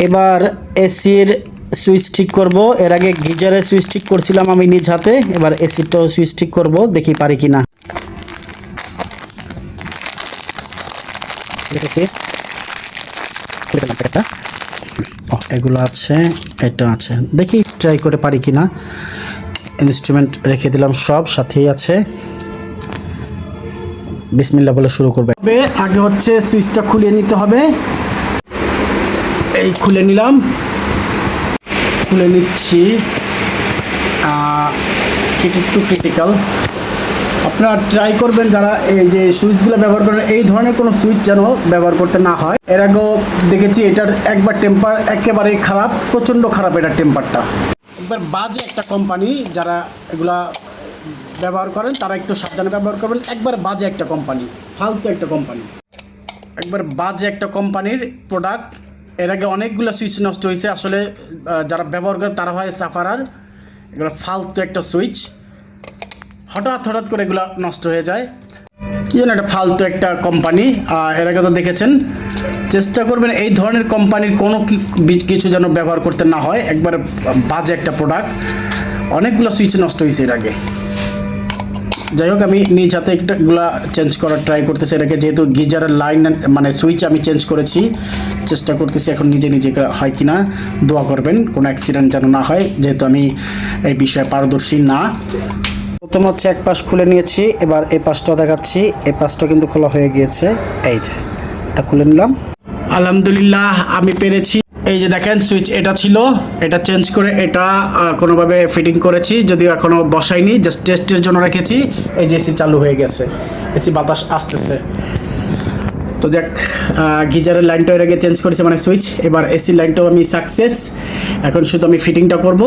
এবার এসির সুইচ ঠিক করব। এর আগে গিজারের সুইচ ঠিক করছিলাম আমি নিজ হাতে, এবার এসিটাও সুইচ ঠিক করব, দেখি পারি কিনা। এগুলো আছে, এটা আছে, দেখি ট্রাই করে পারি কিনা। ইনস্ট্রুমেন্ট রেখে দিলাম, সব সাথেই আছে। বিসমিল্লাহ বলে শুরু করবে। আগে হচ্ছে সুইচটা খুলিয়ে নিতে হবে। এই খুলে নিলাম, খুলে নিচ্ছি। একটু ক্রিটিক্যাল, আপনারা ট্রাই করবেন যারা এই যে সুইচগুলো ব্যবহার করেন এই ধরনের কোনো সুইচ যেন ব্যবহার করতে না হয়। এর আগেও দেখেছি এটার একবার টেম্পার একেবারেই খারাপ, প্রচণ্ড খারাপ এটার টেম্পারটা। একবার বাজে একটা কোম্পানি, যারা এগুলা ব্যবহার করেন তারা একটু সাবধানে ব্যবহার করবেন। একবার বাজে একটা কোম্পানি, ফালতু একটা কোম্পানি, একবার বাজে একটা কোম্পানির প্রোডাক্ট। এর আগে অনেকগুলো সুইচ নষ্ট হয়েছে, আসলে যারা ব্যবহার করে তারা হয় সাফারার। এগুলো ফালতু একটা সুইচ, হঠাৎ করে এগুলো নষ্ট হয়ে যায়। কি জানো একটা ফালতু একটা কোম্পানি। এর আগে তো দেখেছেন। চেষ্টা করবেন এই ধরনের কোম্পানির কোনো কিছু যেন ব্যবহার করতে না হয়। একবার বাজে একটা প্রোডাক্ট, অনেকগুলো সুইচ নষ্ট হয়েছে এর আগে। যাই হোক, আমি নিজ হাতে এগুলা চেঞ্জ করার ট্রাই করতেছি। এর আগে যেহেতু গিজারের লাইন মানে সুইচ আমি চেঞ্জ করেছি, চেষ্টা করতেছি এখন নিজে হয় কিনা। দোয়া করবেন কোনো অ্যাক্সিডেন্ট যেন না হয়, যেহেতু আমি এই বিষয়ে পারদর্শী না। প্রথম হচ্ছে এক পাশ খুলে নিয়েছি, এবার এই পাশটা দেখাচ্ছি। এই পাশটা কিন্তু খোলা হয়ে গিয়েছে, এই যে এটা খুলে নিলাম। আলহামদুলিল্লাহ আমি পেরেছি। এই যে দেখেন সুইচ এটা ছিল, এটা চেঞ্জ করে এটা কোনোভাবে ফিটিং করেছি, যদিও এখনও বসাইনি, জাস্ট টেস্টের জন্য রেখেছি। এই যে এসি চালু হয়ে গেছে, এসি বাতাস আসতেছে। তো দেখ, গিজারের লাইনটা এর আগে চেঞ্জ করেছে মানে সুইচ, এবার এসি লাইনটাও আমি সাকসেস। এখন শুধু আমি ফিটিংটা করব।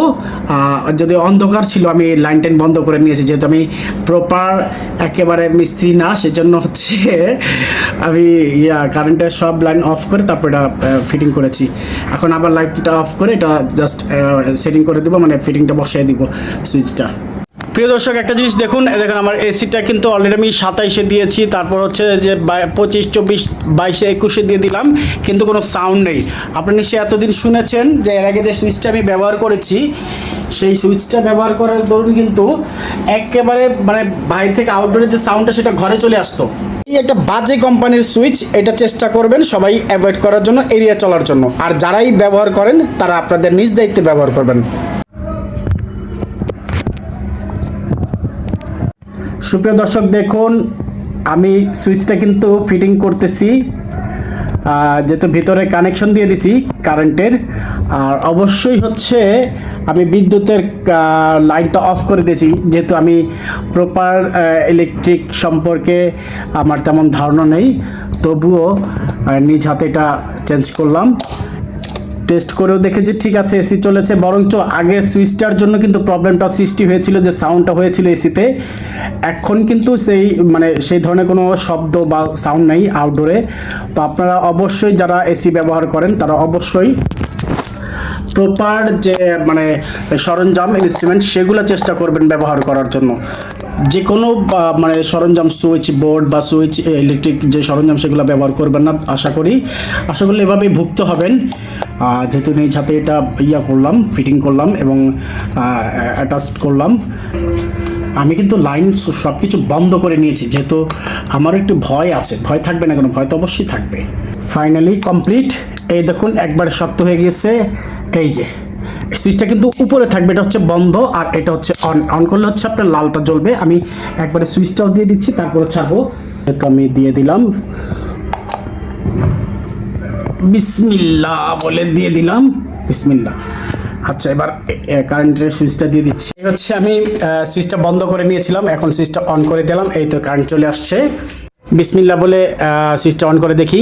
যদি অন্ধকার ছিল আমি লাইন টাইন বন্ধ করে নিয়েছি, যেহেতু আমি প্রপার একেবারে মিস্ত্রি না, সেজন্য হচ্ছে আমি কারেন্টের সব লাইন অফ করে তারপর এটা ফিটিং করেছি। এখন আবার লাইটটা অফ করে এটা জাস্ট সেটিং করে দেবো, মানে ফিটিংটা বসিয়ে দিব সুইচটা। প্রিয় দর্শক, একটা জিনিস দেখুন, দেখুন আমার এসিটা কিন্তু অলরেডি আমি 27-এ দিয়েছি, তারপর হচ্ছে যে 25, 24, 22, 21-এ দিয়ে দিলাম, কিন্তু কোনো সাউন্ড নেই। আপনি নিশ্চয়ই এতদিন শুনেছেন যে এর আগে যে সুইচটা আমি ব্যবহার করেছি, সেই সুইচটা ব্যবহার করার দরুন কিন্তু একেবারে মানে বাইরে থেকে আউটডোরের যে সাউন্ডটা সেটা ঘরে চলে আসতো। এই একটা বাজে কোম্পানির সুইচ, এটা চেষ্টা করবেন সবাই অ্যাভয়েড করার জন্য, এড়িয়ে চলার জন্য। আর যারাই ব্যবহার করেন তারা আপনাদের নিজ দায়িত্বে ব্যবহার করবেন। সুপ্রিয় দর্শক দেখুন, আমি সুইচটা কিন্তু ফিটিং করতেছি, যেহেতু ভিতরে কানেকশন দিয়ে দিছি কারেন্টের। আর অবশ্যই হচ্ছে আমি বিদ্যুতের লাইনটা অফ করে দিয়েছি, যেহেতু আমি প্রপার ইলেকট্রিক সম্পর্কে আমার তেমন ধারণা নেই, তবুও নিজ হাতে এটা চেঞ্জ করলাম। টেস্ট করেও দেখেছি ঠিক আছে, এসি চলেছে। বরঞ্চ আগের সুইচটার জন্য কিন্তু প্রবলেমটা সৃষ্টি হয়েছিল, যে সাউন্ডটা হয়েছিল এসিতে। এখন কিন্তু সেই ধরনের কোনো শব্দ বা সাউন্ড নেই আউটডোরে। তো আপনারা অবশ্যই যারা এসি ব্যবহার করেন তারা অবশ্যই প্রপার যে সরঞ্জাম ইনস্ট্রুমেন্ট সেগুলো চেষ্টা করবেন ব্যবহার করার জন্য। যে কোনো সরঞ্জাম, সুইচ বোর্ড বা সুইচ ইলেকট্রিক যে সরঞ্জাম সেগুলো ব্যবহার করবেন না আশা করি। আশা করলে এভাবেই ভুগতে হবেন। যেহেতু নিজ হাতে এটা করলাম, ফিটিং করলাম এবং অ্যাটাচ করলাম। আমি কিন্তু লাইন সব কিছু বন্ধ করে নিয়েছি, যেহেতু আমার একটু ভয় আছে। ভয় থাকবে না কেন, ভয় তো অবশ্যই থাকবে। Finally complete. এই দেখুন একবার শক্ত হয়ে গিয়েছে। এই যে সুইচটা কিন্তু উপরে থাকবে, এটা হচ্ছে বন্ধ, আর এটা হচ্ছে অন। অন করলে হচ্ছে আপনার লালটা জ্বলবে। আমি একবারে সুইচটাও দিয়ে দিচ্ছি, তারপরে ছাড়বো। যেহেতু আমি দিয়ে দিলাম, বিসমিল্লাহ বলে দিয়ে দিলাম, বিসমিল্লাহ। আচ্ছা, এবার কারেন্টের সুইচটা দিয়ে দিচ্ছি। এই হচ্ছে আমি সুইচটা বন্ধ করে নিয়েছিলাম, এখন সুইচটা অন করে দিলাম। এই তো কারেন্ট চলে আসছে। বিসমিল্লাহ বলে সুইচটা অন করে দেখি।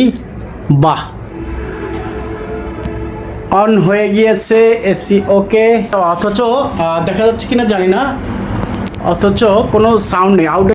বাহ, অন হয়ে গিয়েছে, এসি ওকে। অথচ দেখা যাচ্ছে কিনা জানি না, অথচ কোনো সাউন্ড নেই।